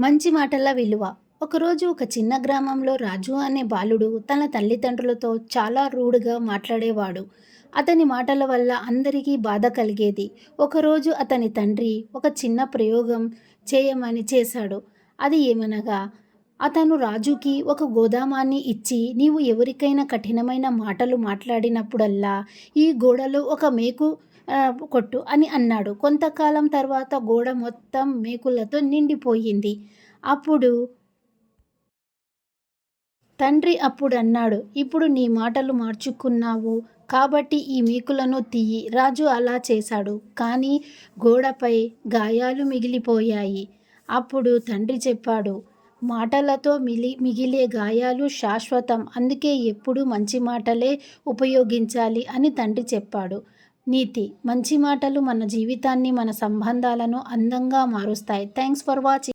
మంచి మాటల విలువ. ఒకరోజు ఒక చిన్న గ్రామంలో రాజు అనే బాలుడు తన తల్లిదండ్రులతో చాలా రూడ్‌గా మాట్లాడేవాడు. అతని మాటల వల్ల అందరికీ బాధ కలిగేది. ఒకరోజు అతని తండ్రి ఒక చిన్న ప్రయోగం చేయమని చేశాడు. అది ఏమనగా, అతను రాజుకి ఒక గోదామాన్ని ఇచ్చి, "నీవు ఎవరికైనా కఠినమైన మాటలు మాట్లాడినప్పుడల్లా ఈ గోడలో ఒక మేకు కొట్టు" అని అన్నాడు. కొంతకాలం తర్వాత గోడ మొత్తం మేకులతో నిండిపోయింది. అప్పుడు తండ్రి అప్పుడన్నాడు, "ఇప్పుడు నీ మాటలు మార్చుకున్నావు కాబట్టి ఈ మేకులను తీయి." రాజు అలా చేశాడు. కానీ గోడపై గాయాలు మిగిలిపోయాయి. అప్పుడు తండ్రి చెప్పాడు, "మాటలతో మిగిలే గాయాలు శాశ్వతం. అందుకే ఎప్పుడూ మంచి మాటలే ఉపయోగించాలి" అని తండ్రి చెప్పాడు. నీతి: మంచి మాటలు మన జీవితాన్ని, మన సంబంధాలను అందంగా మారుస్తాయి. Thanks for watching.